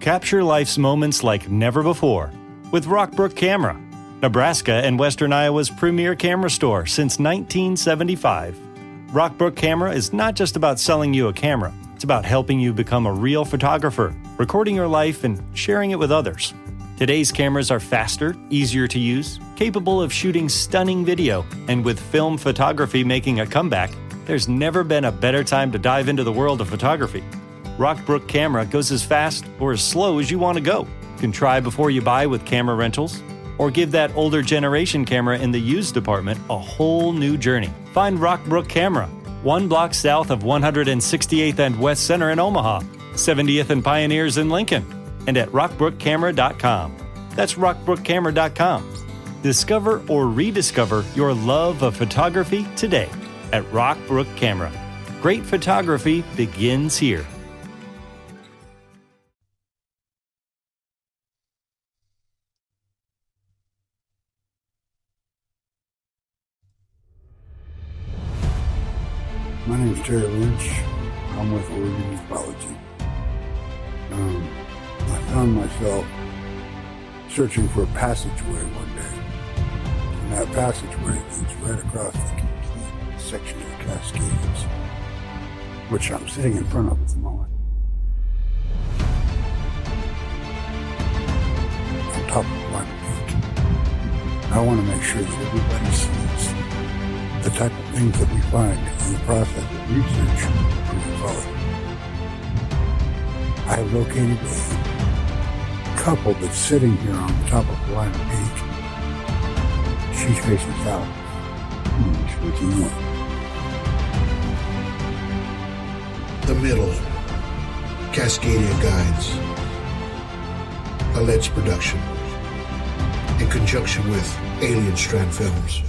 Capture life's moments like never before with Rockbrook Camera, Nebraska and Western Iowa's premier camera store since 1975. Rockbrook Camera is not just about selling you a camera. It's about helping you become a real photographer, recording your life and sharing it with others. Today's cameras are faster, easier to use, capable of shooting stunning video, and with film photography making a comeback, there's never been a better time to dive into the world of photography. Rockbrook Camera goes as fast or as slow as you want to go. You can try before you buy with camera rentals, or give that older generation camera in the used department a whole new journey. Find Rockbrook Camera, 1 block south of 168th and West Center in Omaha, 70th and Pioneers in Lincoln, and at rockbrookcamera.com. That's rockbrookcamera.com. Discover or rediscover your love of photography today at Rockbrook Camera. Great photography begins here. My name is Terry Lynch. I'm with Oregon Ufology. I found myself searching for a passageway one day. And that passageway leads right across the complete section of the Cascades, which I'm sitting in front of at the moment. On top of one peak. I want to make sure that everybody sees the type of things that we find in the process of research for ufology. I have located a couple that's sitting here on the top of Hyneck Peak. She's facing south. He's facing north. The Middle, Cascadia Guides, alleged production, in conjunction with Alien Strand Films.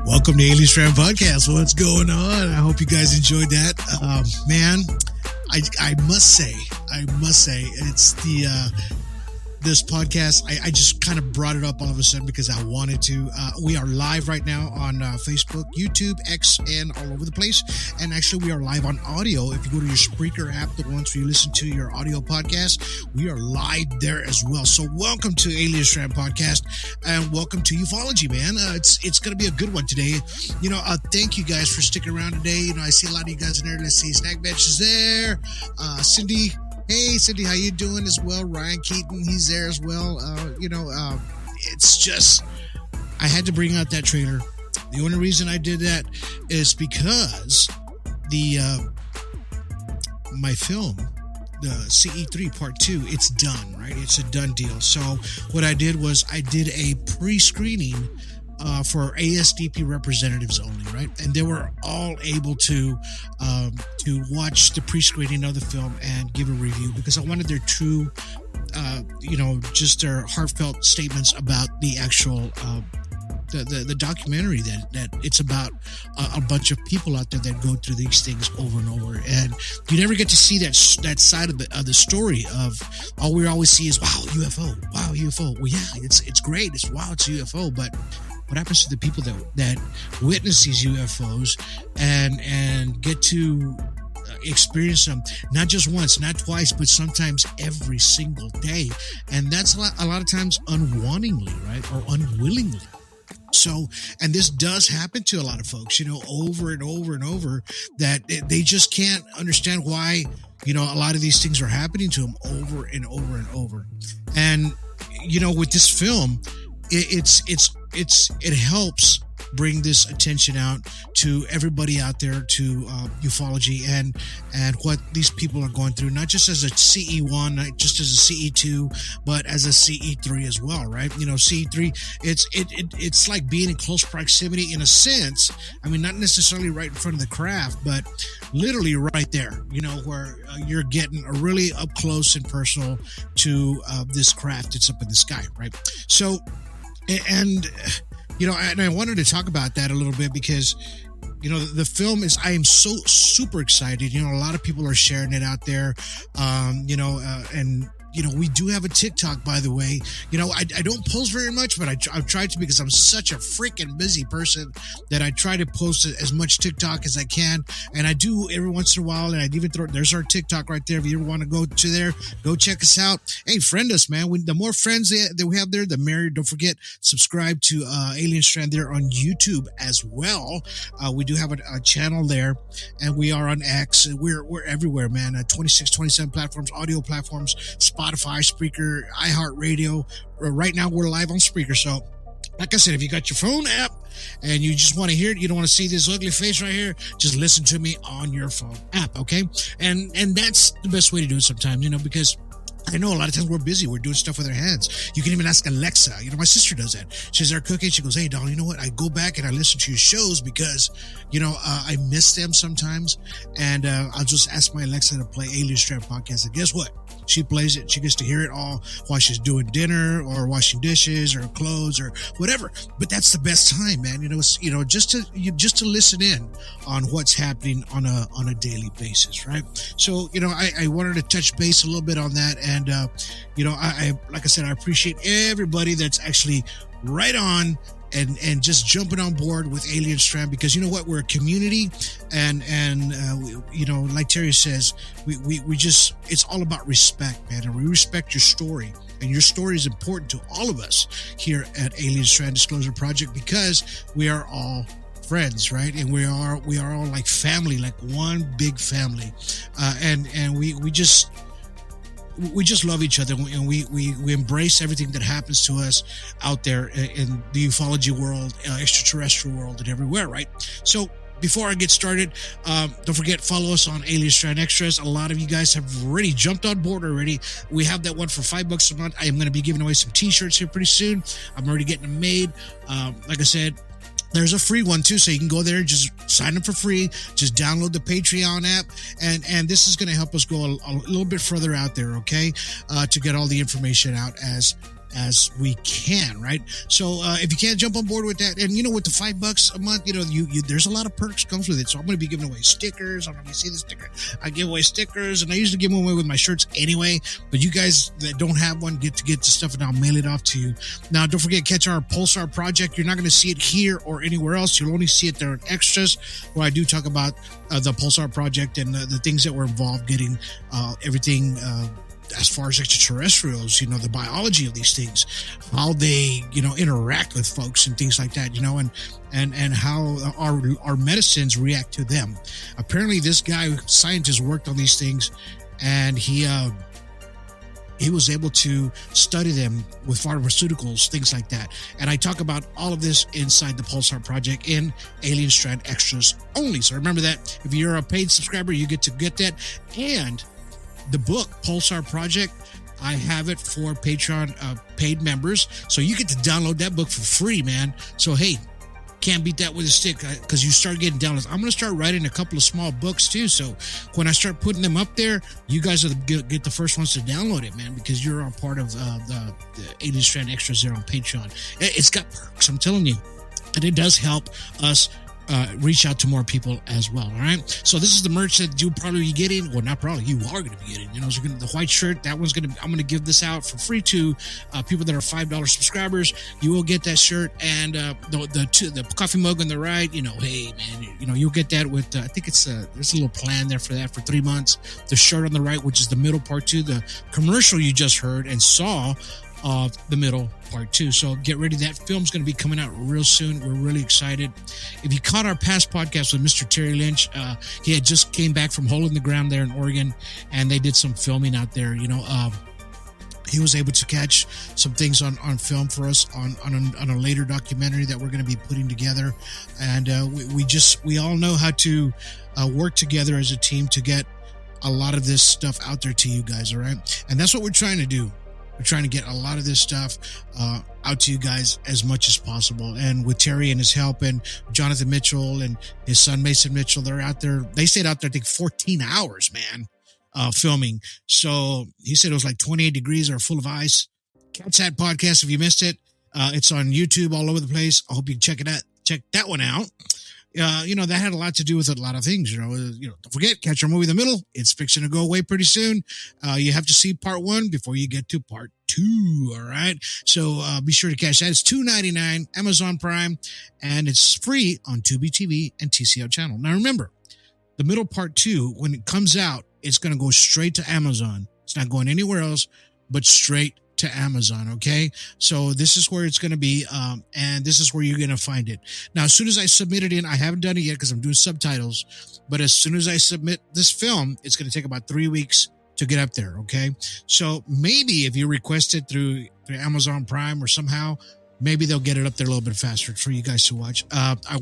Welcome to Alien Strand Podcast. What's going on? I hope you guys enjoyed that. Man, I must say, it's this podcast. I just kind of brought it up all of a sudden because I wanted to. We are live right now on Facebook, YouTube, X, and all over the place. And actually, we are live on audio. If you go to your Spreaker app, the ones where you listen to your audio podcast, we are live there as well. So welcome to Alien Strand Podcast, and welcome to Ufology, man. It's going to be a good one today. Thank you guys for sticking around today. I see a lot of you guys in there. Let's see, Snack Bench is there. Cindy. Hey, Cindy, how you doing as well? Ryan Keaton, he's there as well. It's just, I had to bring out that trailer. The only reason I did that is because my film, the CE3 Part 2, it's done, right? It's a done deal. So what I did was I did a pre-screening for ASDP representatives only, right? And they were all able to watch the pre-screening of the film and give a review because I wanted their true, just their heartfelt statements about the actual the documentary that it's about a bunch of people out there that go through these things over and over, and you never get to see that side of the story of all we always see is wow UFO. Well, yeah, it's great. It's wow, it's a UFO, but what happens to the people that witness these UFOs and get to experience them not just once, not twice, but sometimes every single day? And that's a lot of times unwantingly, right? Or unwillingly. So, and this does happen to a lot of folks, over and over and over, that they just can't understand why, a lot of these things are happening to them over and over and over. And, with this film, it helps bring this attention out to everybody out there to ufology and what these people are going through, not just as a CE1, not just as a CE2, but as a CE3 as well, right? CE3, it's like being in close proximity in a sense. I mean, not necessarily right in front of the craft, but literally right there, where you're getting a really up close and personal to this craft that's up in the sky, right? So, and I wanted to talk about that a little bit because, the film I am so super excited. A lot of people are sharing it out there, and we do have a TikTok, by the way. I don't post very much, but I've tried to because I'm such a freaking busy person that I try to post as much TikTok as I can. And I do every once in a while. And I'd even there's our TikTok right there. If you ever want to go to there, go check us out. Hey, friend us, man. The more friends that we have there, the merrier. Don't forget, subscribe to Alien Strand there on YouTube as well. We do have a channel there, and we are on X. And we're everywhere, man. 26, 27 platforms, audio platforms, Spotify, Spreaker, iHeartRadio. Right now, we're live on Spreaker. So, like I said, if you got your phone app and you just want to hear it, you don't want to see this ugly face right here, just listen to me on your phone app, okay? And that's the best way to do it sometimes, because I know a lot of times we're busy. We're doing stuff with our hands. You can even ask Alexa. My sister does that. She's there cooking. She goes, hey, Don, you know what? I go back and I listen to your shows because, I miss them sometimes. And I'll just ask my Alexa to play Alien Strand Podcast. And guess what? She plays it. She gets to hear it all while she's doing dinner or washing dishes or clothes or whatever. But that's the best time, man. Just to listen in on what's happening on a daily basis, right? So, I wanted to touch base a little bit on that. And, I like I said, I appreciate everybody that's actually right on and just jumping on board with Alien Strand, because you know what, we're a community, and like Terry says, we just, it's all about respect, man, and we respect your story, and your story is important to all of us here at Alien Strand Disclosure Project, because we are all friends, right? And we are all like family, like one big family, and we just love each other, and we embrace everything that happens to us out there in the ufology world, extraterrestrial world, and everywhere, right? So before I get started, don't forget, follow us on Alien Strand Extras. A lot of you guys have already jumped on board already. We have that one for $5 a month. I am going to be giving away some t-shirts here pretty soon. I'm already getting them made. Like I said, there's a free one too, so you can go there and just sign up for free. Just download the Patreon app, and this is going to help us go a little bit further out there, okay? To get all the information out as we can, right? So if you can't jump on board with that, and with the $5 a month, you there's a lot of perks comes with it. So I'm going to be giving away stickers. I don't know if you see the sticker. I give away stickers, and I usually give them away with my shirts anyway. But you guys that don't have one, get the stuff, and I'll mail it off to you. Now, don't forget, catch our Pulsar project. You're not going to see it here or anywhere else. You'll only see it there in extras, where I do talk about the Pulsar project and the things that were involved, getting everything. As far as extraterrestrials, the biology of these things, how they, interact with folks and things like that, and how our medicines react to them. Apparently, this guy, scientist, worked on these things, and he was able to study them with pharmaceuticals, things like that. And I talk about all of this inside the Pulsar Project in Alien Strand Extras only. So remember that if you're a paid subscriber, you get to get that. And the book, Pulsar Project, I have it for Patreon paid members. So you get to download that book for free, man. So, hey, can't beat that with a stick, because you start getting downloads. I'm going to start writing a couple of small books, too. So when I start putting them up there, you guys are get the first ones to download it, man, because you're a part of the Alien Strand Extras there on Patreon. It's got perks, I'm telling you. And it does help us reach out to more people as well. All right. So this is the merch that you'll probably be getting. Well, not probably, you are going to be getting. So the white shirt, I'm going to give this out for free to people that are $5 subscribers. You will get that shirt, and the coffee mug on the right. Hey man, you'll get that with. I think there's a little plan there for that for 3 months. The shirt on the right, which is the middle part 2, the commercial you just heard and saw of the middle part 2. So get ready. That film's going to be coming out real soon. We're really excited. If you caught our past podcast with Mr. Terry Lynch, he had just came back from Hole in the Ground there in Oregon, and they did some filming out there. He was able to catch some things on film for us on a later documentary that we're going to be putting together. And we all know how to work together as a team to get a lot of this stuff out there to you guys. All right. And that's what we're trying to do. We're trying to get a lot of this stuff out to you guys as much as possible. And with Terry and his help, and Jonathan Mitchell and his son Mason Mitchell, they're out there. They stayed out there, I think, 14 hours, man, filming. So he said it was like 28 degrees or full of ice. Catch that podcast if you missed it. It's on YouTube all over the place. I hope you check that one out. That had a lot to do with a lot of things. Don't forget, catch our movie in the middle. It's fixing to go away pretty soon. You have to see part 1 before you get to part 2. All right. So be sure to catch that. It's $2.99 Amazon Prime, and it's free on Tubi TV and TCL channel. Now remember, the middle part 2, when it comes out, it's going to go straight to Amazon. It's not going anywhere else, but straight to Amazon. Okay. So this is where it's going to be. And this is where you're going to find it. Now, as soon as I submit it in, I haven't done it yet because I'm doing subtitles, but as soon as I submit this film, it's going to take about 3 weeks to get up there. Okay. So maybe if you request it through Amazon Prime or somehow, maybe they'll get it up there a little bit faster for you guys to watch.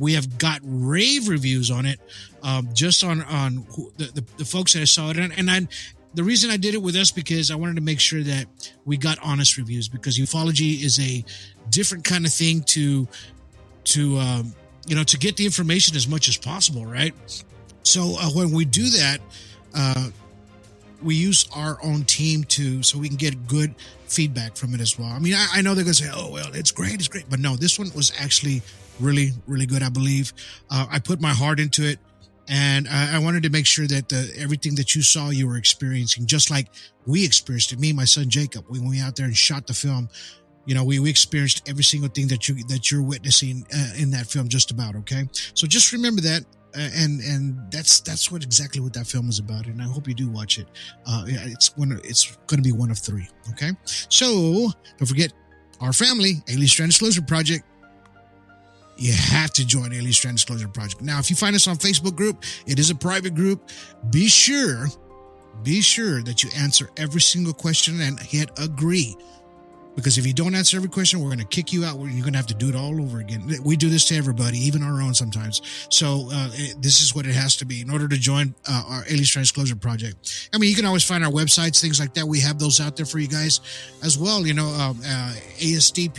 We have got rave reviews on it, just on the folks that I saw it. And the reason I did it with us, because I wanted to make sure that we got honest reviews, because ufology is a different kind of thing to get the information as much as possible. Right. So when we do that, we use our own team so we can get good feedback from it as well. I mean, I know they're going to say, oh, well, it's great. But no, this one was actually really, really good. I believe I put my heart into it. And I wanted to make sure that everything that you saw, you were experiencing, just like we experienced it. Me and my son Jacob, when we went out there and shot the film, we experienced every single thing that you're witnessing in that film, just about. Okay, so just remember that, and that's exactly what that film is about. And I hope you do watch it. It's going to be one of 3. Okay, so don't forget our family, Alien Strand Disclosure Project. You have to join Alien Strand Disclosure Project. Now, if you find us on Facebook group, it is a private group. Be sure that you answer every single question and hit agree. Because if you don't answer every question, we're going to kick you out. You're going to have to do it all over again. We do this to everybody, even our own sometimes. So this is what it has to be in order to join our Alien Strand Disclosure Project. I mean, you can always find our websites, things like that. We have those out there for you guys as well. ASDP,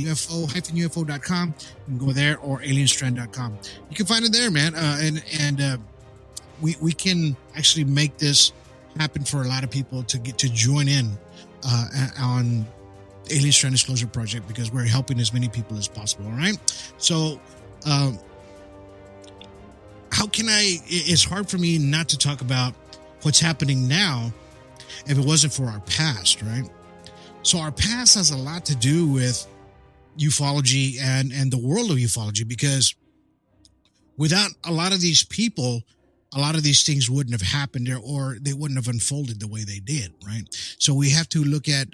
UFO-UFO.com. You can go there, or alienstrand.com. You can find it there, man. We can actually make this happen for a lot of people to get to join in on Alien Strand Disclosure Project, because we're helping as many people as possible. All right. So, it's hard for me not to talk about what's happening now if it wasn't for our past, right? So our past has a lot to do with ufology and the world of ufology, because without a lot of these people, a lot of these things wouldn't have happened there, or they wouldn't have unfolded the way they did, right? So we have to look at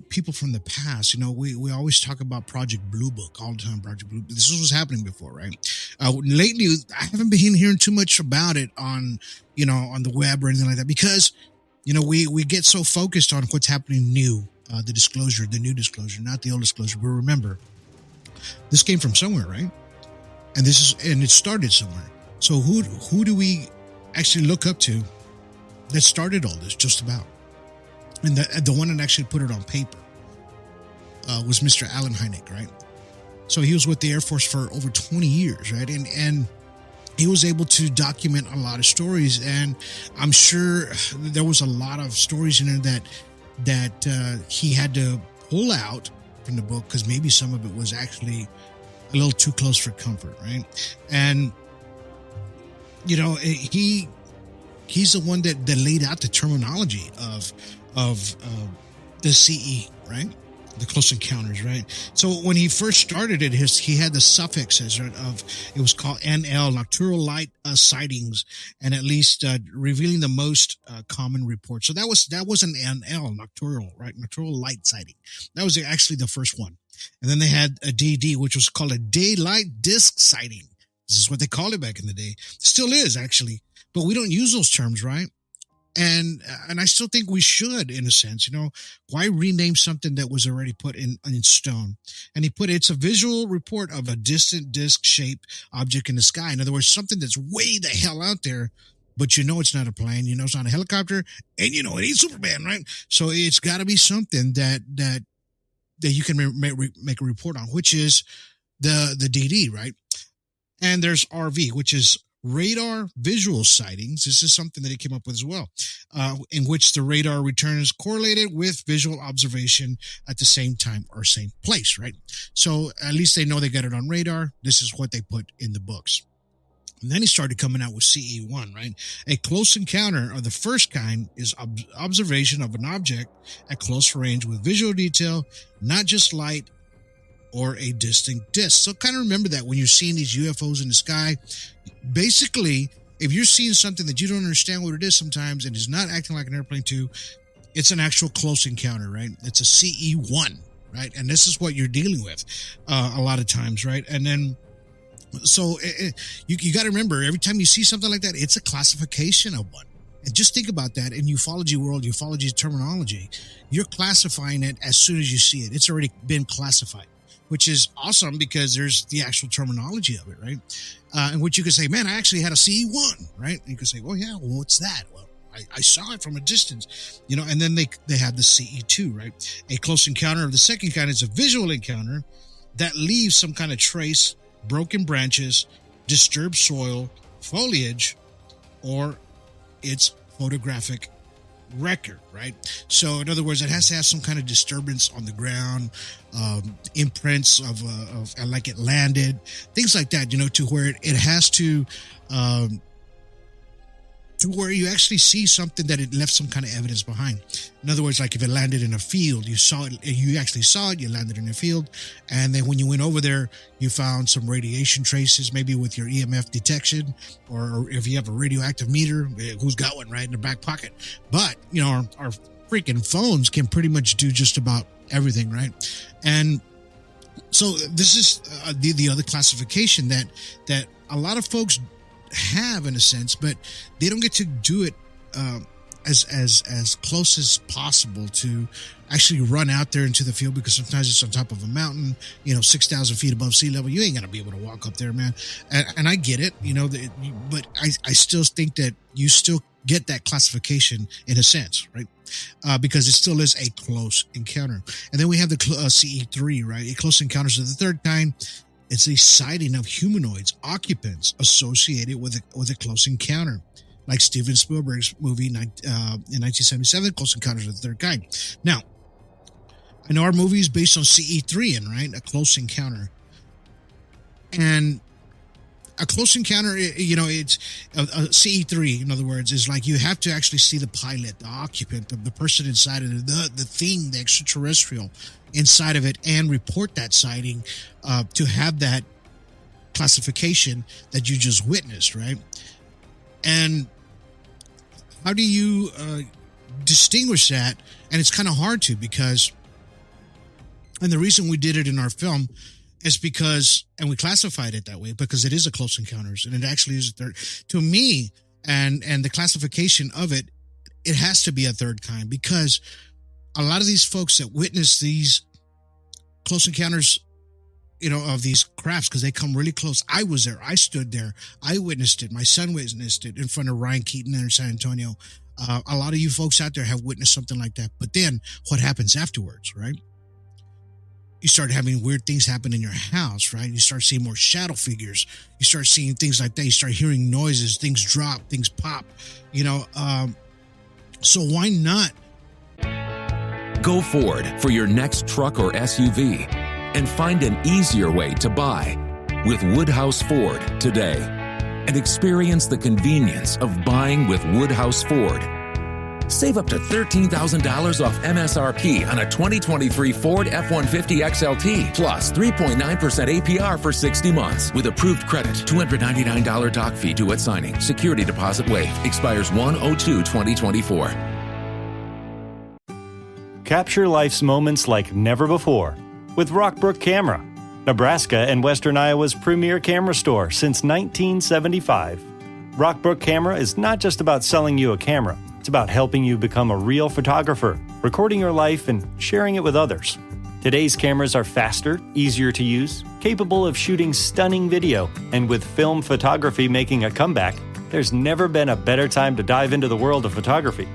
people from the past. We always talk about Project Blue Book all the time. Project Blue Book. This was happening before, right? Lately, I haven't been hearing too much about it on the web or anything like that, because we get so focused on what's happening new, the new disclosure, not the old disclosure. But remember, this came from somewhere, right? And it started somewhere. So who do we actually look up to that started all this, just about? And the one that actually put it on paper was Mr. Alan Hyneck, right? So he was with the Air Force for over 20 years, right? And he was able to document a lot of stories. And I'm sure there was a lot of stories in there that he had to pull out from the book, because maybe some of it was actually a little too close for comfort, right? And he's the one that laid out the terminology of the CE, right? The close encounters, right? So when he first started it, he had the suffixes of, it was called NL, nocturnal light sightings, and at least revealing the most common reports. So that was an NL, nocturnal, right? Nocturnal light sighting. That was actually the first one. And then they had a DD, which was called a daylight disc sighting. This is what they called it back in the day. Still is, actually. But we don't use those terms, right? And I still think we should, in a sense. Why rename something that was already put in stone? And he put, it's a visual report of a distant disc-shaped object in the sky. In other words, something that's way the hell out there, but it's not a plane, it's not a helicopter, and it ain't Superman, right? So it's got to be something that you can make a report on, which is the DD, right? And there's RV, which is radar visual sightings. This is something that he came up with as well, in which the radar return is correlated with visual observation at the same time or same place, right? So at least they know they got it on radar. This is what they put in the books. And then he started coming out with CE1, right? A close encounter of the first kind is observation of an object at close range with visual detail, not just light or a distinct disc. So kind of remember that when you're seeing these UFOs in the sky. Basically, if you're seeing something that you don't understand what it is sometimes and is not acting like an airplane too, it's an actual close encounter, right? It's a CE1, right? And this is what you're dealing with a lot of times, right? And then, so you got to remember, every time you see something like that, it's a classification of one. And just think about that in ufology world, ufology terminology. You're classifying it as soon as you see it. It's already been classified, which is awesome because there's the actual terminology of it, right? In which you could say, man, I actually had a CE1, right? And you could say, well, yeah, well, what's that? Well, I saw it from a distance, and then they have the CE2, right? A close encounter of the second kind is a visual encounter that leaves some kind of trace, broken branches, disturbed soil, foliage, or its photographic record, right? So in other words, it has to have some kind of disturbance on the ground, imprints of like it landed, things like that, to where it has to where you actually see something that it left some kind of evidence behind. In other words, like if it landed in a field, you saw it, you actually saw it, you landed in a field, and then when you went over there, you found some radiation traces, maybe with your EMF detection, or if you have a radioactive meter, who's got one right in the back pocket? But, our freaking phones can pretty much do just about everything, right? And so this is the other classification that a lot of folks have, in a sense, but they don't get to do it as close as possible to actually run out there into the field, because sometimes it's on top of a mountain, 6,000 feet above sea level. You ain't gonna be able to walk up there, man. And I get it, but I still think that you still get that classification in a sense, right? Because it still is a close encounter. And then we have the CE3, right? A close encounters of the third kind. It's a sighting of humanoids, occupants associated with a close encounter, like Steven Spielberg's movie in 1977, Close Encounters of the Third Kind. Now, I know our movie is based on CE3, right? A close encounter. And a close encounter, it's a CE3, in other words, is like you have to actually see the pilot, the occupant, the person inside of it, the thing, the extraterrestrial inside of it, and report that sighting to have that classification that you just witnessed, right? And how do you distinguish that? And it's kind of hard to, because, and the reason we did it in our film is because, and we classified it that way, because it is a close encounters, and it actually is a third. To me, and the classification of it, it has to be a third kind, because a lot of these folks that witness these close encounters, of these crafts, because they come really close. I was there. I stood there. I witnessed it. My son witnessed it in front of Ryan Keaton there in San Antonio. A lot of you folks out there have witnessed something like that. But then what happens afterwards, right? You start having weird things happen in your house, right? You start seeing more shadow figures. You start seeing things like that. You start hearing noises, things drop, things pop, so why not? Go Ford for your next truck or SUV and find an easier way to buy. with Woodhouse Ford today and experience the convenience of buying with Woodhouse Ford. Save up to $13,000 off MSRP on a 2023 Ford F-150 XLT, plus 3.9% APR for 60 months with approved credit. $299 doc fee due at signing. Security deposit waived. Expires 1/02/2024. Capture life's moments like never before with Rockbrook Camera, Nebraska and Western Iowa's premier camera store since 1975. Rockbrook Camera is not just about selling you a camera. It's about helping you become a real photographer, recording your life and sharing it with others. Today's cameras are faster, easier to use, capable of shooting stunning video, and with film photography making a comeback, there's never been a better time to dive into the world of photography.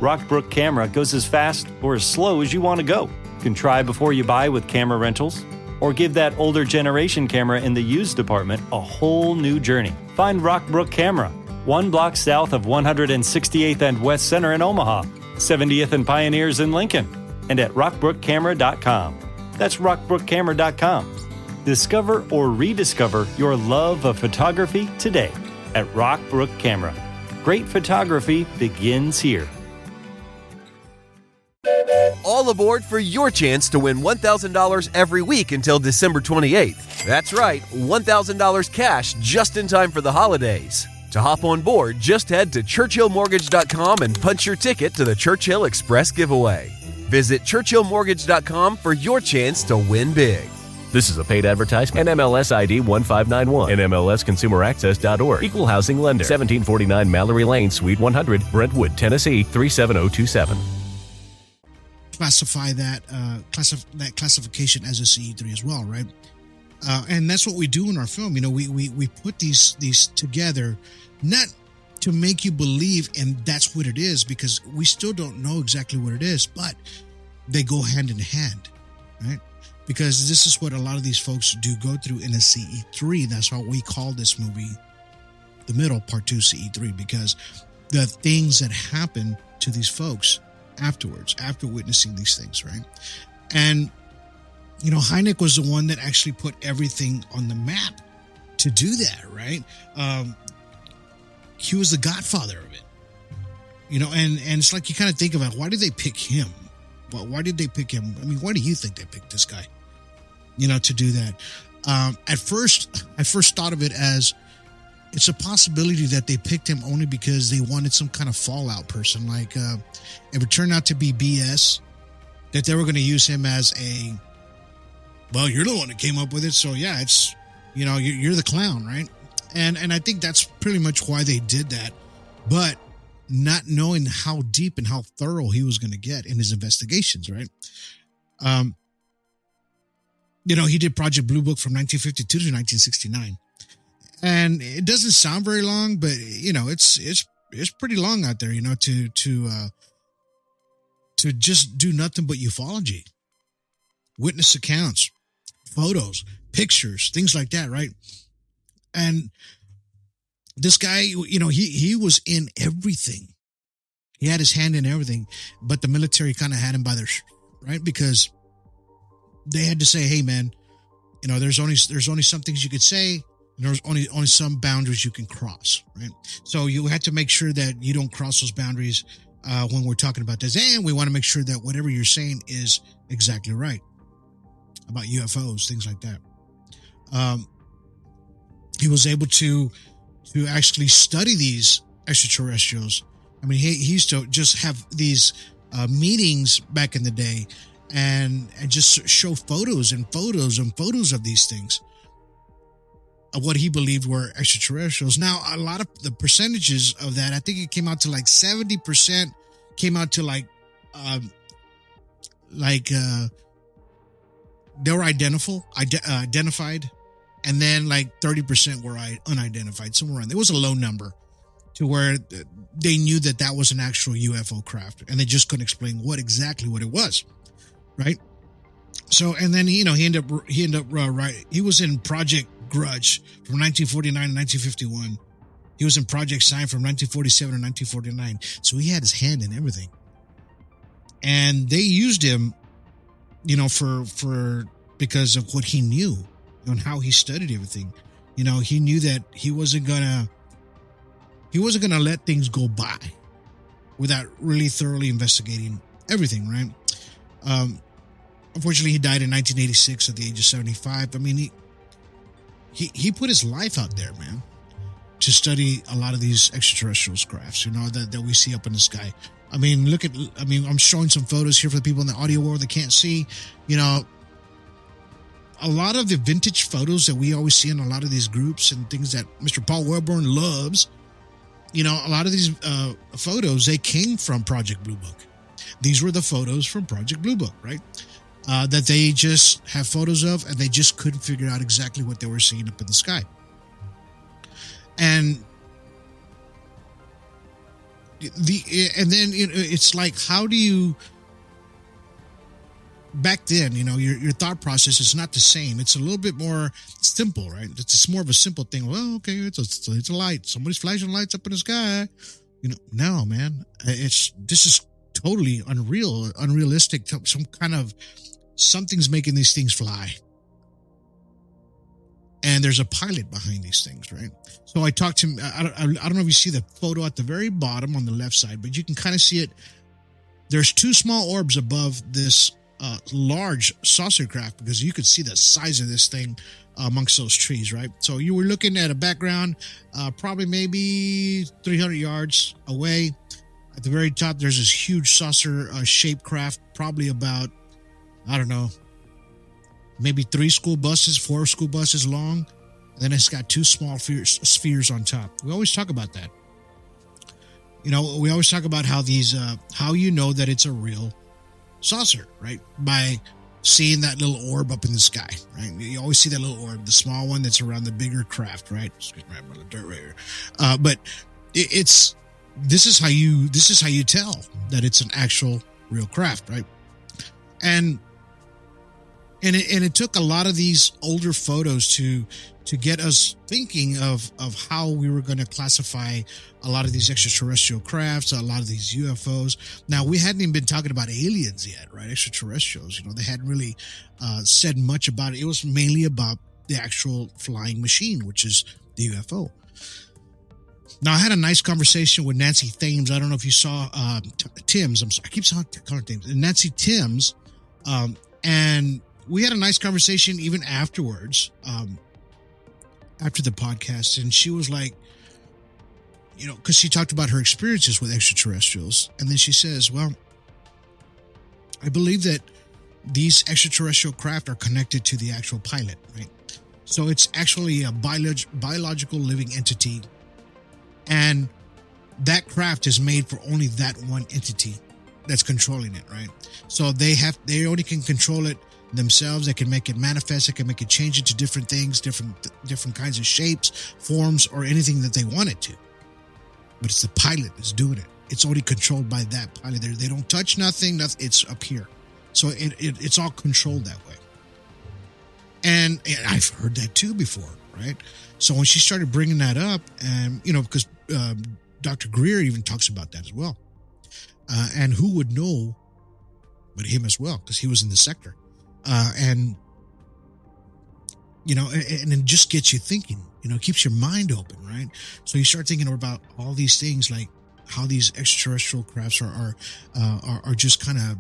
Rockbrook Camera goes as fast or as slow as you want to go. You can try before you buy with camera rentals, or give that older generation camera in the used department a whole new journey. Find Rockbrook Camera, 1 block south of 168th and West Center in Omaha, 70th and Pioneers in Lincoln, and at rockbrookcamera.com. That's rockbrookcamera.com. Discover or rediscover your love of photography today at Rockbrook Camera. Great photography begins here. All aboard for your chance to win $1,000 every week until December 28th. That's right, $1,000 cash just in time for the holidays. To hop on board, just head to churchillmortgage.com and punch your ticket to the Churchill Express giveaway. Visit churchillmortgage.com for your chance to win big. This is a paid advertisement. NMLS ID 1591. NMLSconsumeraccess.org. Equal housing lender. 1749 Mallory Lane, Suite 100, Brentwood, Tennessee 37027. Classify that classification as a CE3 as well, right? And that's what we do in our film. You know, we put these together, not to make you believe, and that's what it is, because we still don't know exactly what it is, but they go hand in hand, right? Because this is what a lot of these folks do go through in a CE3. That's why we call this movie The Middle, Part 2 CE3, because the things that happen to these folks afterwards, after witnessing these things, right? And you know, Hyneck was the one that actually put everything on the map to do that, right? He was the godfather of it, you know, and it's like you kind of think about, why did they pick him? Well, why did they pick him? I mean, why do you think they picked this guy, you know, to do that? At first, I thought of it as it's a possibility that they picked him only because they wanted some kind of fallout person. Like, if it turned out to be BS, that they were going to use him as a, well, you're the one that came up with it, so yeah, it's, you know, you're the clown, right? And I think that's pretty much why they did that, but not knowing how deep and how thorough he was going to get in his investigations, right? You know, he did Project Blue Book from 1952 to 1969, and it doesn't sound very long, but you know, it's pretty long out there, you know, to just do nothing but ufology, witness accounts, photos, pictures, things like that, right? And this guy, you know, he was in everything. He had his hand in everything, but the military kind of had him by their, right? Because they had to say, hey man, you know, there's only some things you could say, and there's only some boundaries you can cross, right? So you had to make sure that you don't cross those boundaries when we're talking about this, and we want to make sure that whatever you're saying is exactly right about UFOs, things like that. He was able to actually study these extraterrestrials. I mean, he used to just have these meetings back in the day and just show photos and photos and photos of these things, of what he believed were extraterrestrials. Now, a lot of the percentages of that, I think it came out to like 70% came out to they were identified, and then like 30% were unidentified, somewhere around. There was a low number to where they knew that was an actual UFO craft, and they just couldn't explain what it was, right? So, and then, you know, he ended up right. He was in Project Grudge from 1949 to 1951. He was in Project Sign from 1947 to 1949. So he had his hand in everything, and they used him, you know, for because of what he knew, on how he studied everything. You know, he knew that he wasn't gonna let things go by without really thoroughly investigating everything, right? Unfortunately, he died in 1986 at the age of 75. I mean, he put his life out there, man, to study a lot of these extraterrestrial crafts, you know, that we see up in the sky. I mean, I'm showing some photos here for the people in the audio world that can't see. You know, a lot of the vintage photos that we always see in a lot of these groups and things that Mr. Paul Wellborn loves, you know, a lot of these photos, they came from Project Blue Book. These were the photos from Project Blue Book, right? That they just have photos of, and they just couldn't figure out exactly what they were seeing up in the sky. And then, you know, it's like, how do you, back then, you know, your thought process is not the same. It's a little bit more simple, right? It's more of a simple thing. Well, okay, it's a light. Somebody's flashing lights up in the sky. You know, no, man, this is totally unrealistic. Some kind of, something's making these things fly. And there's a pilot behind these things, right? So I talked to him. I don't know if you see the photo at the very bottom on the left side, but you can kind of see it. There's two small orbs above this large saucer craft, because you could see the size of this thing amongst those trees, right? So you were looking at a background, probably maybe 300 yards away. At the very top, there's this huge saucer-shaped craft, probably about, I don't know, maybe 4 school buses long. And then it's got 2 small spheres on top. We always talk about that. You know, we always talk about how these, how you know that it's a real saucer, right? By seeing that little orb up in the sky, right? You always see that little orb, the small one that's around the bigger craft, right? Excuse me, I'm on the dirt right here. But this is how you tell that it's an actual real craft, right? And it took a lot of these older photos to get us thinking of how we were going to classify a lot of these extraterrestrial crafts, a lot of these UFOs. Now, we hadn't even been talking about aliens yet, right? Extraterrestrials, you know, they hadn't really said much about it. It was mainly about the actual flying machine, which is the UFO. Now, I had a nice conversation with Nancy Thames. I don't know if you saw Timms. I'm sorry, I keep calling her Thames. Nancy Timms. And we had a nice conversation even afterwards, after the podcast. And she was like, you know, because she talked about her experiences with extraterrestrials. And then she says, well, I believe that these extraterrestrial craft are connected to the actual pilot, right? So it's actually a biological living entity. And that craft is made for only that one entity that's controlling it, right? So they only can control it themselves. They can make it manifest. They can make it change into different things, different kinds of shapes, forms, or anything that they want it to. But it's the pilot that's doing it. It's only controlled by that pilot. They don't touch nothing. It's up here. So it's all controlled that way. And I've heard that too before, right? So when she started bringing that up, and, you know, because Dr. Greer even talks about that as well. And who would know but him as well, because he was in the sector. And, you know, and it just gets you thinking, you know, it keeps your mind open, right? So you start thinking about all these things, like how these extraterrestrial crafts are just kind of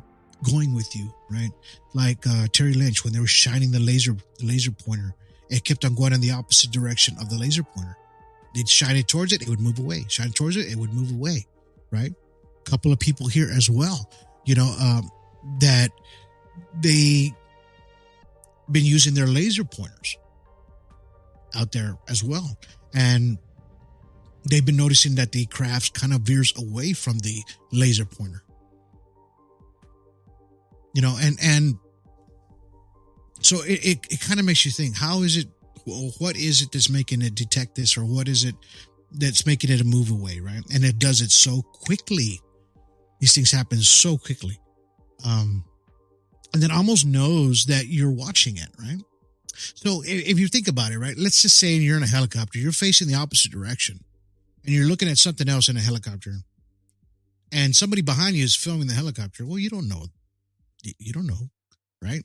going with you, right? Like Terry Lynch, when they were shining the laser pointer, it kept on going in the opposite direction of the laser pointer. They'd shine it towards it, it would move away. Shine it towards it, it would move away, right? A couple of people here as well, you know, that they been using their laser pointers out there as well. And they've been noticing that the craft kind of veers away from the laser pointer. You know, and so it kind of makes you think, how is it, what is it that's making it detect this, or what is it that's making it a move away, right? And it does it so quickly. These things happen so quickly. And then almost knows that you're watching it, right? So if you think about it, right, let's just say you're in a helicopter, you're facing the opposite direction, and you're looking at something else in a helicopter, and somebody behind you is filming the helicopter. Well, you don't know. You don't know, right?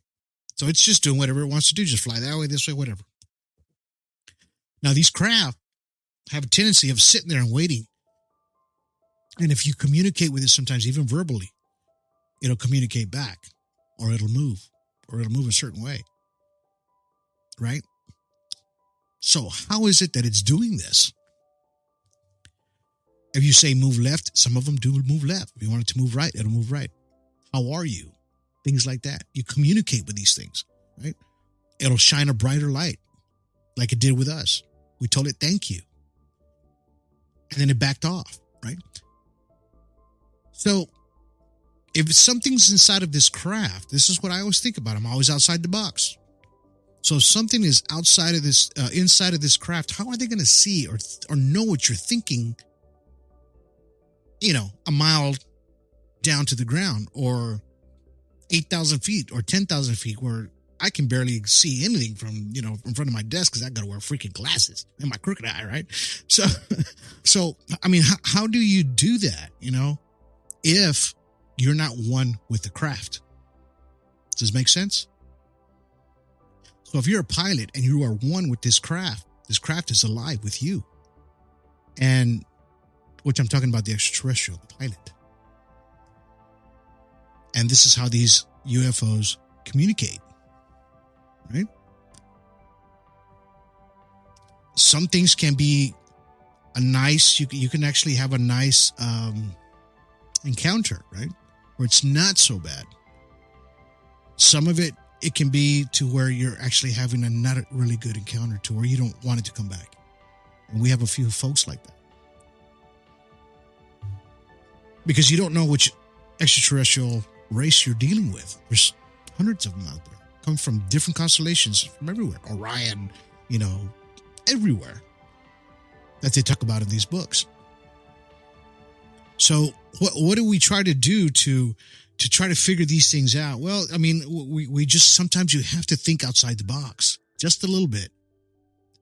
So it's just doing whatever it wants to do. Just fly that way, this way, whatever. Now, these craft have a tendency of sitting there and waiting. And if you communicate with it sometimes, even verbally, it'll communicate back, or it'll move a certain way. Right? So how is it that it's doing this? If you say move left, some of them do move left. If you want it to move right, it'll move right. How are you? Things like that. You communicate with these things, right? It'll shine a brighter light like it did with us. We told it, thank you. And then it backed off, right? So if something's inside of this craft, this is what I always think about. I'm always outside the box. So if something is outside of this, inside of this craft, how are they going to see or know what you're thinking, a mile down to the ground, or 8,000 feet or 10,000 feet, where I can barely see anything from, in front of my desk because I got to wear freaking glasses and my crooked eye, right? So I mean, how do you do that, if you're not one with the craft? Does this make sense? So if you're a pilot and you are one with this craft is alive with you. And which I'm talking about the extraterrestrial, the pilot. And this is how these UFOs communicate, right? Some things can be a nice, you can actually have a nice encounter, right? Where it's not so bad. Some of it can be to where you're actually having a not really good encounter to where you don't want it to come back. And we have a few folks like that. Because you don't know which extraterrestrial race you're dealing with. There's hundreds of them out there, come from different constellations from everywhere. Orion, everywhere that they talk about in these books. So what do we try to do to try to figure these things out? Well, I mean, we just, sometimes you have to think outside the box just a little bit.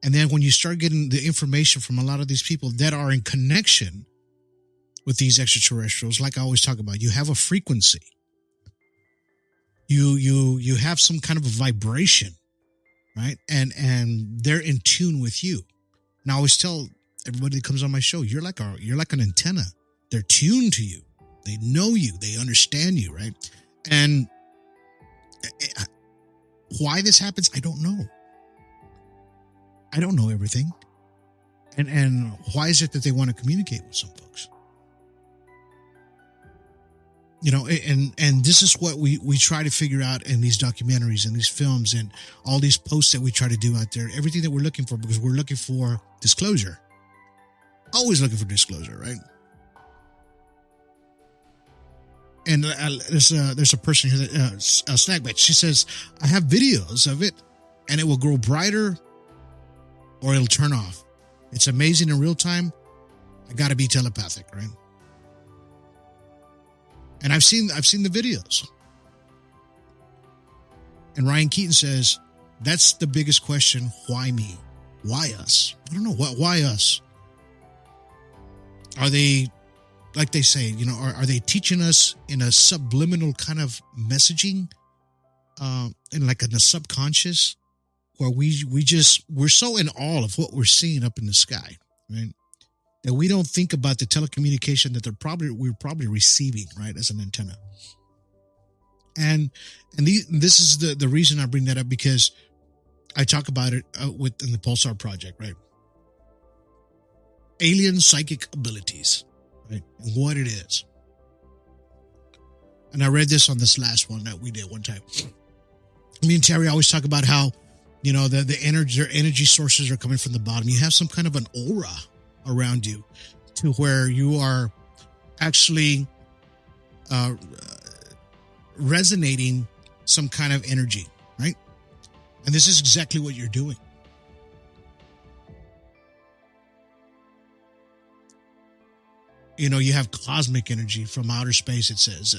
And then when you start getting the information from a lot of these people that are in connection with these extraterrestrials, like I always talk about, you have a frequency. You have some kind of a vibration, right? And they're in tune with you. And I always tell everybody that comes on my show, you're like an antenna. They're tuned to you. They know you. They understand you, right? And why this happens, I don't know. I don't know everything. And why is it that they want to communicate with some folks? And this is what we try to figure out in these documentaries and these films and all these posts that we try to do out there, everything that we're looking for, because we're looking for disclosure. Always looking for disclosure, right? And there's a person here, Snackbait. She says, I have videos of it and it will grow brighter or it'll turn off. It's amazing in real time. I got to be telepathic, right? And I've seen the videos. And Ryan Keaton says, that's the biggest question. Why me? Why us? I don't know. Why us? Are they, like they say, are they teaching us in a subliminal kind of messaging, in a subconscious, where we're so in awe of what we're seeing up in the sky, right? That we don't think about the telecommunication that we're probably receiving, right, as an antenna. And this is the reason I bring that up, because I talk about it in the Pulsar Project, right? Alien psychic abilities, right? And what it is. And I read this on this last one that we did one time. Me and Terry always talk about how, the energy sources are coming from the bottom. You have some kind of an aura around you to where you are actually resonating some kind of energy, right? And this is exactly what you're doing. You have cosmic energy from outer space, it says,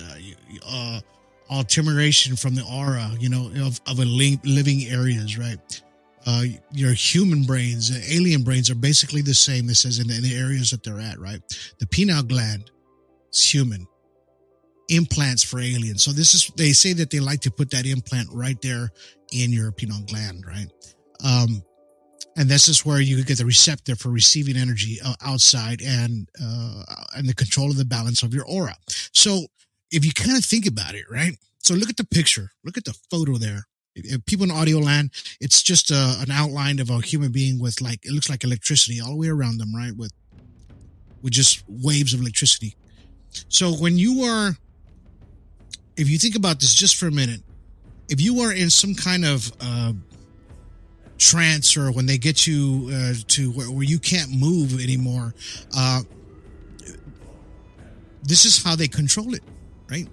alteration from the aura, of a living areas, right? Your human brains, alien brains are basically the same, it says, in the areas that they're at, right? The pineal gland is human. implants for aliens. So they say that they like to put that implant right there in your pineal gland, right? And this is where you get the receptor for receiving energy outside and the control of the balance of your aura. So if you kind of think about it, right? So look at the picture, look at the photo there. If people in audio land, it's just an outline of a human being with it looks like electricity all the way around them, right? With just waves of electricity. So if you think about this just for a minute, if you are in some kind of trance, or when they get you to where you can't move anymore, this is how they control it, right?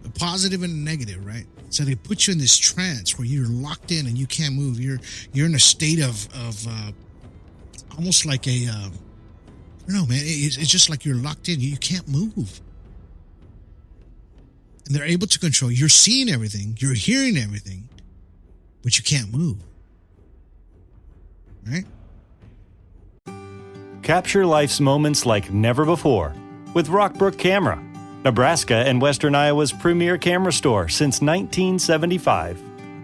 The positive and the negative, right? So they put you in this trance where you're locked in and you can't move. You're in a state of almost like I don't know, man. It's just like you're locked in. You can't move. And they're able to control. You're seeing everything. You're hearing everything. But you can't move. Right? Capture life's moments like never before with Rockbrook Camera, Nebraska and Western Iowa's premier camera store since 1975.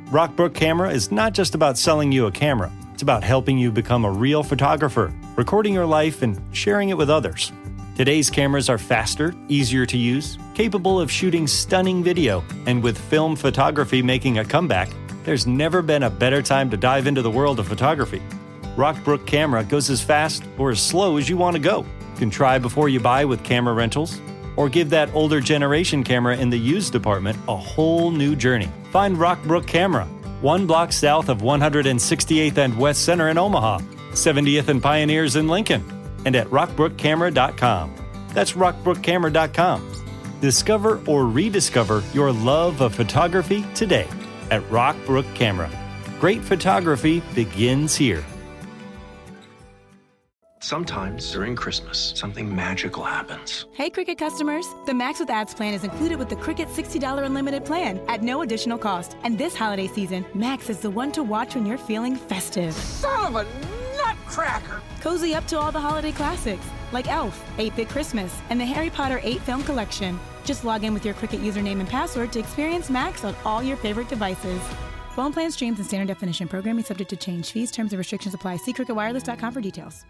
Rockbrook Camera is not just about selling you a camera. It's about helping you become a real photographer, recording your life and sharing it with others. Today's cameras are faster, easier to use, capable of shooting stunning video, and with film photography making a comeback, there's never been a better time to dive into the world of photography. Rockbrook Camera goes as fast or as slow as you want to go. You can try before you buy with camera rentals, or give that older generation camera in the used department a whole new journey. Find Rockbrook Camera, 1 block south of 168th and West Center in Omaha, 70th and Pioneers in Lincoln, and at rockbrookcamera.com. That's rockbrookcamera.com. Discover or rediscover your love of photography today at Rockbrook Camera. Great photography begins here. Sometimes during Christmas, something magical happens. Hey, Cricket customers. The Max with Ads plan is included with the Cricket $60 unlimited plan at no additional cost. And this holiday season, Max is the one to watch when you're feeling festive. Son of a nutcracker! Cozy up to all the holiday classics like Elf, 8-Bit Christmas, and the Harry Potter 8 film collection. Just log in with your Cricket username and password to experience Max on all your favorite devices. Phone plan streams and standard definition programming subject to change. Fees, terms, and restrictions apply. See cricketwireless.com for details.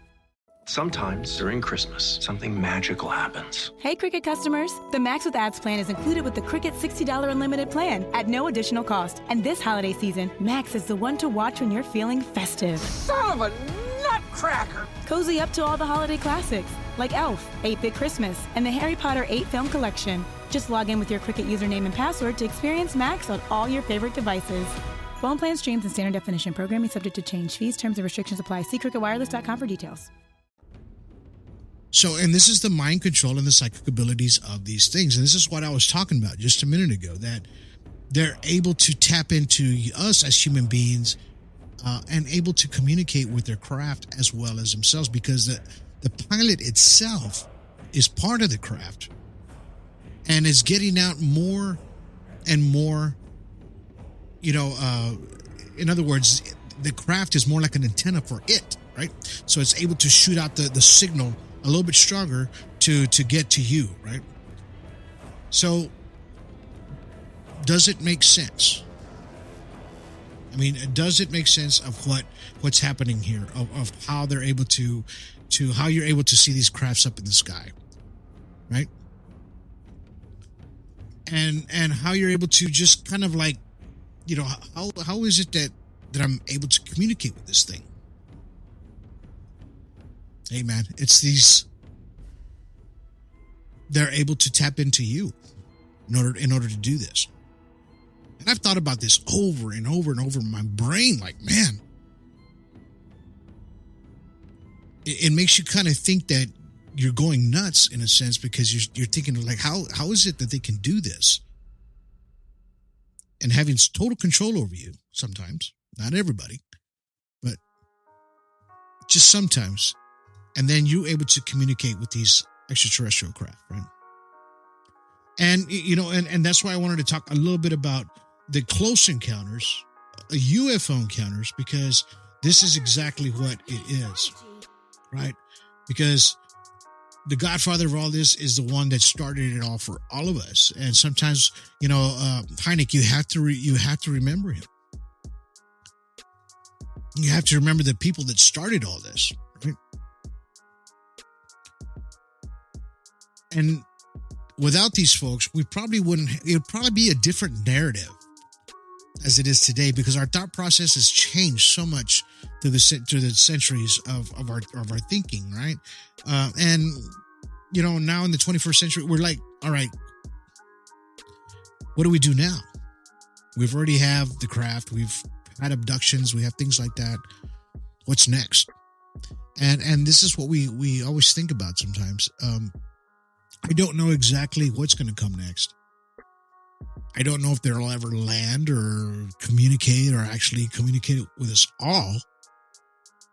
Sometimes during Christmas, something magical happens. Hey, Cricket customers. The Max with Ads plan is included with the Cricket $60 unlimited plan at no additional cost. And this holiday season, Max is the one to watch when you're feeling festive. Son of a nutcracker! Cozy up to all the holiday classics like Elf, 8-Bit Christmas, and the Harry Potter 8 film collection. Just log in with your Cricket username and password to experience Max on all your favorite devices. Phone plan streams and standard definition programming subject to change. Fees, terms, and restrictions apply. See cricketwireless.com for details. So, and this is the mind control and the psychic abilities of these things. And this is what I was talking about just a minute ago, that they're able to tap into us as human beings and able to communicate with their craft as well as themselves, because the pilot itself is part of the craft and is getting out more and more, in other words, the craft is more like an antenna for it, right? So it's able to shoot out the signal a little bit stronger to get to you, right? So does it make sense? I mean, does it make sense of what's happening here, of how they're able to how you're able to see these crafts up in the sky, right? And how you're able to just kind of like, how is it that I'm able to communicate with this thing? Hey man, it's they're able to tap into you in order to do this. And I've thought about this over and over and over in my brain, like, man, it makes you kind of think that you're going nuts in a sense, because you're thinking like, how is it that they can do this? And having total control over you sometimes, not everybody, but just sometimes. And then you're able to communicate with these extraterrestrial craft, right? And, and that's why I wanted to talk a little bit about the close encounters, UFO encounters, because this is exactly what it is, right? Because the godfather of all this is the one that started it all for all of us. And sometimes, Hyneck, you have to remember him. You have to remember the people that started all this, right? And without these folks, it would probably be a different narrative as it is today, because our thought process has changed so much through the centuries of our thinking, right? And now in the 21st century, we're like, all right, what do we do now? We've already have the craft, we've had abductions, we have things like that. What's next? And this is what we always think about sometimes. I don't know exactly what's going to come next. I don't know if they'll ever land or communicate or actually communicate with us all,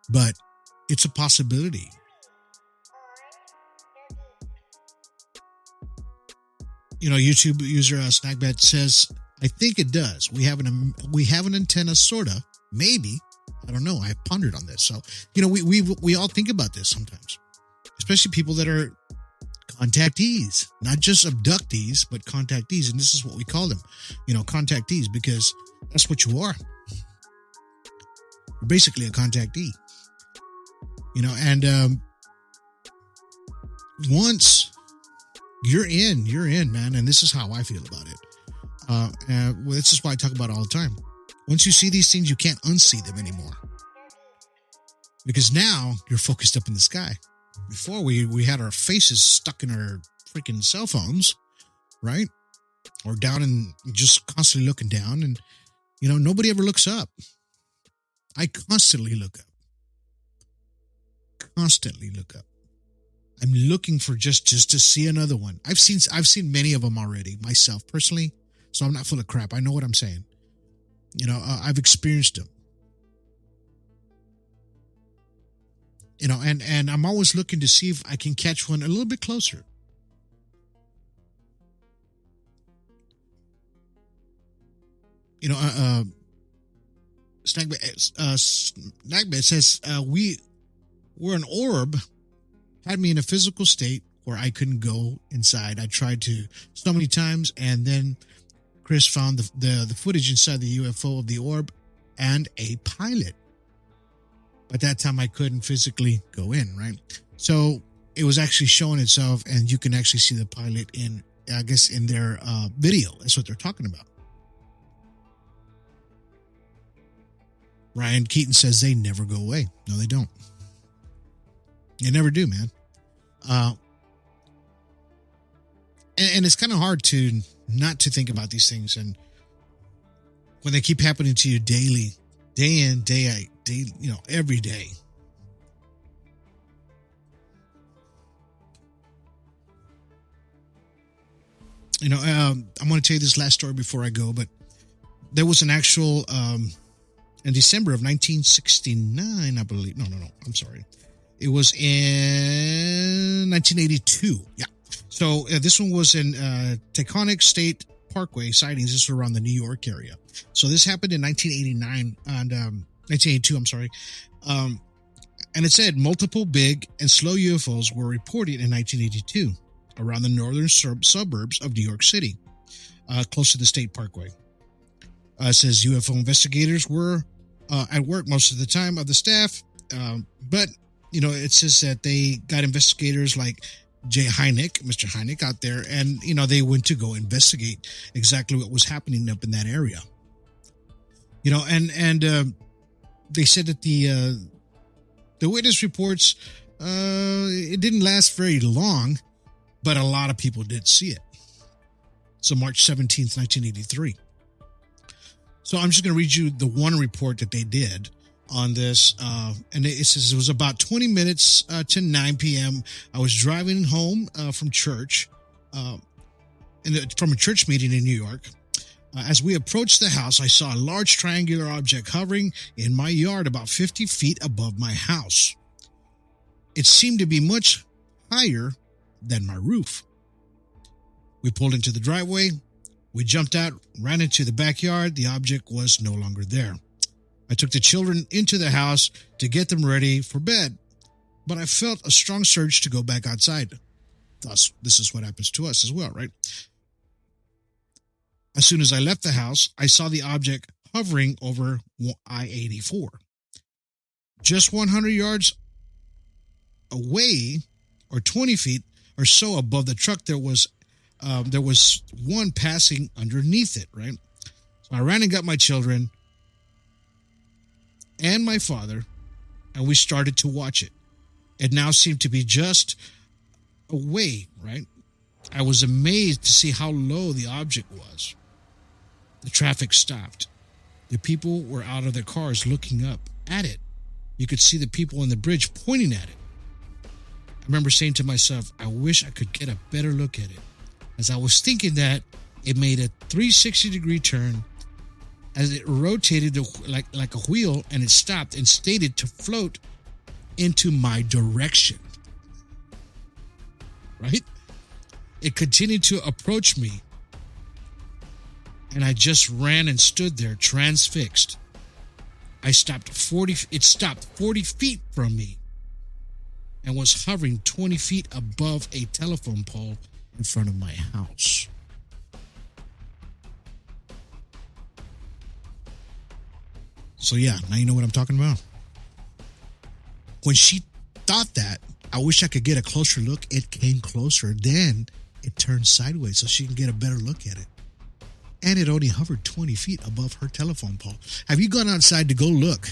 but it's a possibility. YouTube user Snackbet says, I think it does. We have an antenna, sorta, maybe. I don't know. I pondered on this. So, we all think about this sometimes, especially people that are contactees, not just abductees, but contactees. And this is what we call them, contactees, because that's what you are. You're basically a contactee, and once you're in, man. And this is how I feel about it. This is why I talk about it all the time. Once you see these things, you can't unsee them anymore, because now you're focused up in the sky. Before we had our faces stuck in our freaking cell phones, right? Or down and just constantly looking down, and nobody ever looks up. I constantly look up. I'm looking for just to see another one. I've seen many of them already myself personally, so I'm not full of crap. I know what I'm saying. I've experienced them. And I'm always looking to see if I can catch one a little bit closer. Snackbet says, we're an orb, had me in a physical state where I couldn't go inside. I tried to so many times, and then Chris found the footage inside the UFO of the orb and a pilot. But that time I couldn't physically go in, right? So it was actually showing itself, and you can actually see the pilot in their video. That's what they're talking about. Ryan Keaton says they never go away. No, they don't. They never do, man. And it's kind of hard to not to think about these things, and when they keep happening to you daily, day in, day out, every day. I'm going to tell you this last story before I go, but there was an actual, in December of 1969, I believe. No, I'm sorry. It was in 1982. Yeah. So this one was in Taconic State Parkway sightings. This was around the New York area. So this happened in 1989 and 1982. I'm sorry. And it said multiple big and slow UFOs were reported in 1982 around the northern suburbs of New York City, close to the State Parkway. It says UFO investigators were at work most of the time of the staff, but it says that they got investigators like Mr. Hyneck out there, and they went to go investigate exactly what was happening up in that area. And they said that the witness reports, it didn't last very long, but a lot of people did see it. So March 17th, 1983. So I'm just going to read you the one report that they did on this. And it says it was about 20 minutes to 9 p.m. I was driving home from church, from a church meeting in New York. As we approached the house, I saw a large triangular object hovering in my yard about 50 feet above my house. It seemed to be much higher than my roof. We pulled into the driveway. We jumped out, ran into the backyard. The object was no longer there. I took the children into the house to get them ready for bed. but I felt a strong surge to go back outside. Thus, this is what happens to us as well, right? As soon as I left the house, I saw the object hovering over I-84. Just 100 yards away, or 20 feet or so above the truck, there was one passing underneath it, right? So I ran and got my children and my father, and we started to watch it. It now seemed to be just away, right? I was amazed to see how low the object was. The traffic stopped. The people were out of their cars looking up at it. You could see the people on the bridge pointing at it. I remember saying to myself, I wish I could get a better look at it. As I was thinking that, it made a 360-degree turn as it rotated like a wheel, and it stopped and stated to float into my direction. Right? It continued to approach me, and I just ran and stood there transfixed. It stopped 40 feet from me and was hovering 20 feet above a telephone pole in front of my house. So yeah, now you know what I'm talking about. When she thought that, I wish I could get a closer look. It came closer. Then it turned sideways so she can get a better look at it. And it only hovered 20 feet above her telephone pole. Have you gone outside to go look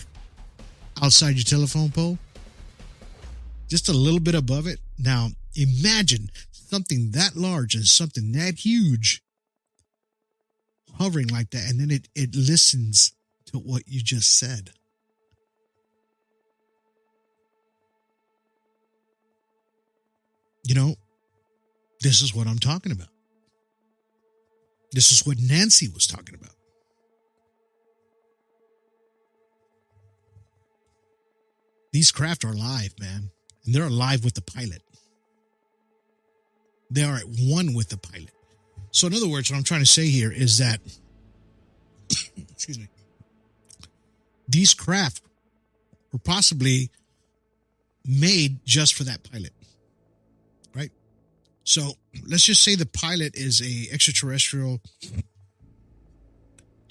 outside your telephone pole? Just a little bit above it. Now, imagine something that large and something that huge hovering like that. And then it listens to what you just said. You know, this is what I'm talking about. This is what Nancy was talking about. These craft are alive, man. And they're alive with the pilot. They are at one with the pilot. So in other words, what I'm trying to say here is that, excuse me, these craft were possibly made just for that pilot. Right? So let's just say the pilot is a extraterrestrial,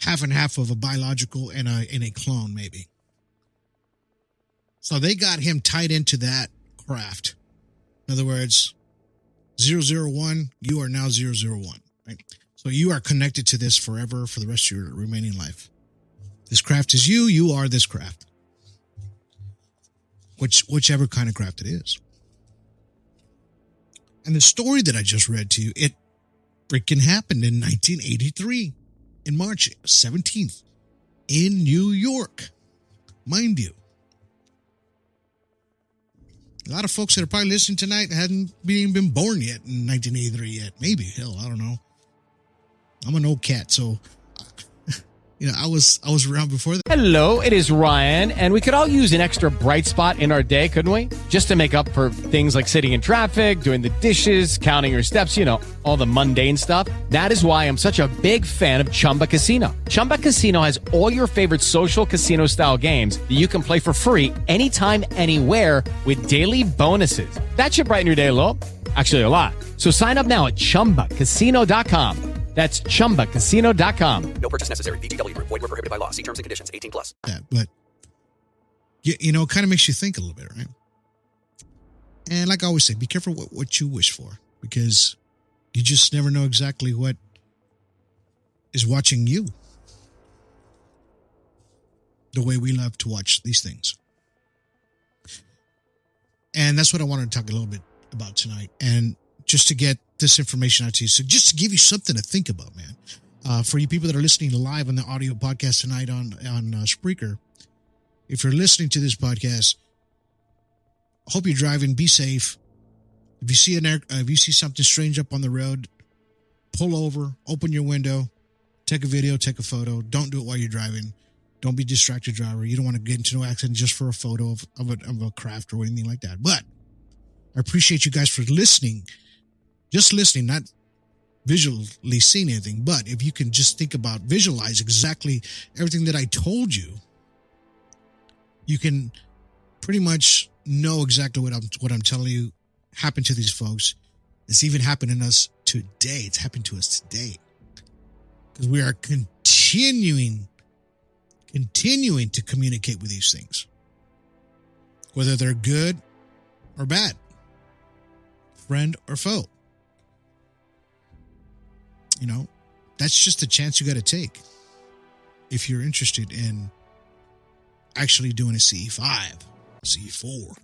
half and half of a biological and a clone, maybe. So they got him tied into that craft. In other words, 001, you are now 001, right? So you are connected to this forever for the rest of your remaining life. This craft is you, you are this craft. Whichever kind of craft it is. And the story that I just read to you, it freaking happened in 1983, in March 17th, in New York. Mind you. A lot of folks that are probably listening tonight hadn't even been born yet in 1983 yet. Maybe, hell, I don't know. I'm an old cat, so I was around before that. Hello, it is Ryan, and we could all use an extra bright spot in our day, couldn't we? Just to make up for things like sitting in traffic, doing the dishes, counting your steps, all the mundane stuff. That is why I'm such a big fan of Chumba Casino. Chumba Casino has all your favorite social casino-style games that you can play for free anytime, anywhere with daily bonuses. That should brighten your day a little. Actually, a lot. So sign up now at ChumbaCasino.com. That's ChumbaCasino.com. No purchase necessary. VGW Group. Void where prohibited by law. See terms and conditions. 18+. But, it kind of makes you think a little bit, right? And like I always say, be careful what you wish for, because you just never know exactly what is watching you. The way we love to watch these things. And that's what I wanted to talk a little bit about tonight. And just to get this information out to you. So just to give you something to think about, man. For you people that are listening live on the audio podcast tonight on Spreaker, if you're listening to this podcast, I hope you're driving. Be safe. If you see something strange up on the road, pull over, open your window, take a video, take a photo. Don't do it while you're driving. Don't be a distracted driver. You don't want to get into no accident just for a photo of a craft or anything like that. But I appreciate you guys for listening. Just listening, not visually seeing anything. But if you can just visualize exactly everything that I told you, you can pretty much know exactly what I'm telling you happened to these folks. It's even happening to us today. It's happened to us today. Because we are continuing to communicate with these things. Whether they're good or bad. Friend or foe. You know, that's just a chance you got to take. If you're interested in actually doing a CE5, CE4,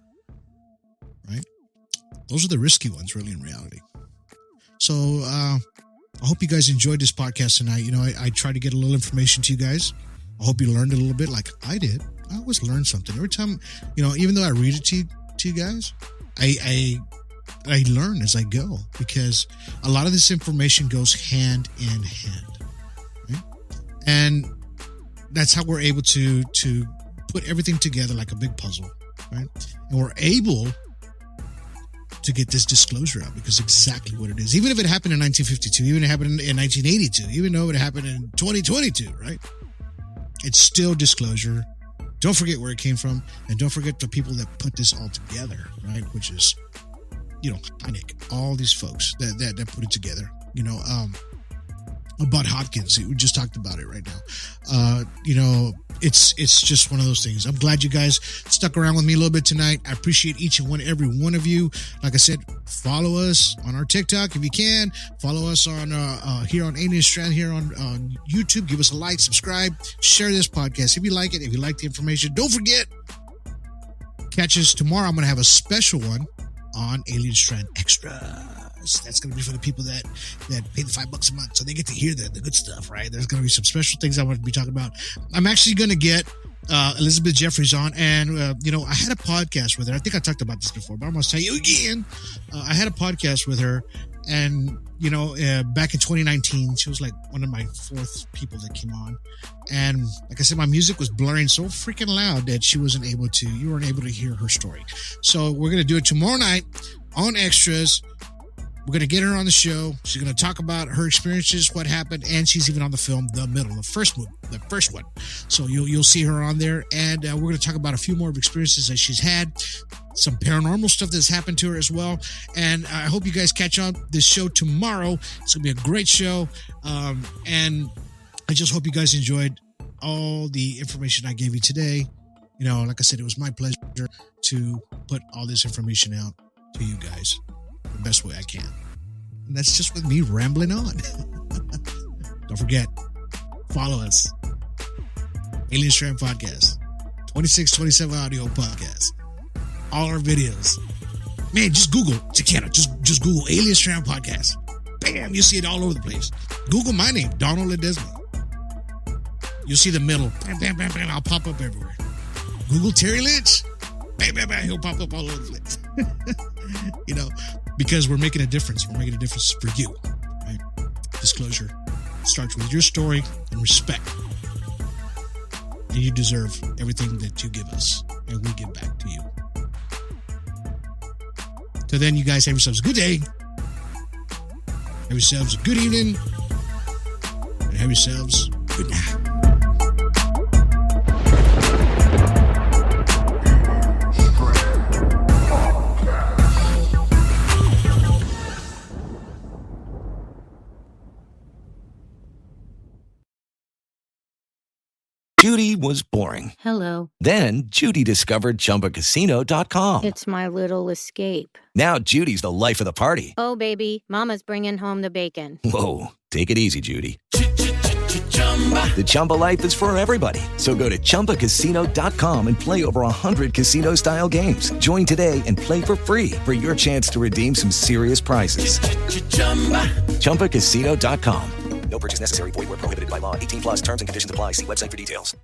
right? Those are the risky ones, really, in reality. So, I hope you guys enjoyed this podcast tonight. You know, I tried to get a little information to you guys. I hope you learned a little bit like I did. I always learn something. Every time, you know, even though I read it to you guys, I learn as I go, because a lot of this information goes hand in hand. Right? And that's how we're able to put everything together like a big puzzle, right? And we're able to get this disclosure out, because exactly what it is. Even if it happened in 1952, even if it happened in 1982, even though it happened in 2022, right? It's still disclosure. Don't forget where it came from, and don't forget the people that put this all together, right? Which is, you know, Hyneck, all these folks that put it together. You know, about Hopkins, we just talked about it right now. You know, it's just one of those things. I'm glad you guys stuck around with me a little bit tonight. I appreciate each and every one of you. Like I said, follow us on our TikTok if you can. Follow us on here on Alien Strand here on YouTube. Give us a like, subscribe, share this podcast if you like it. If you like the information, don't forget, catch us tomorrow. I'm going to have a special one on Alien Strand Extras. That's going to be for the people that pay the $5 a month, so they get to hear the good stuff, right? There's going to be some special things I want to be talking about. I'm actually going to get Elizabeth Jeffries on, and you know, I had a podcast with her. I think I talked about this before, but I'm going to tell you again. I had a podcast with her, and you know, back in 2019, she was like one of my fourth people that came on, and like I said, my music was blaring so freaking loud that you weren't able to hear her story. So we're going to do it tomorrow night on Extras. We're going to get her on the show. She's going to talk about her experiences, what happened, and she's even on the film, the first one. So you'll see her on there, and we're going to talk about a few more experiences that she's had, some paranormal stuff that's happened to her as well. And I hope you guys catch on this show tomorrow. It's going to be a great show, and I just hope you guys enjoyed all the information I gave you today. You know, like I said, it was my pleasure to put all this information out to you guys the best way I can. And that's just with me rambling on. Don't forget, follow us. Alien Strand Podcast, 2627 Audio Podcast. All our videos. Man, just Google, just Google Alien Strand Podcast. Bam, you see it all over the place. Google my name, Donald Ledesma. You'll see the middle. Bam, bam, bam, bam. I'll pop up everywhere. Google Terry Lynch. Bam, bam, bam. He'll pop up all over the place. You know, because we're making a difference. We're making a difference for you. Right? Disclosure starts with your story and respect. And you deserve everything that you give us, and we give back to you. Till then, you guys have yourselves a good day. Have yourselves a good evening. And have yourselves a good night. Judy was boring. Hello. Then Judy discovered ChumbaCasino.com. It's my little escape. Now Judy's the life of the party. Oh, baby, mama's bringing home the bacon. Whoa, take it easy, Judy. The Chumba life is for everybody. So go to ChumbaCasino.com and play over 100 casino-style games. Join today and play for free for your chance to redeem some serious prizes. ChumbaCasino.com. No purchase necessary. Void where prohibited by law. 18+ terms and conditions apply. See website for details.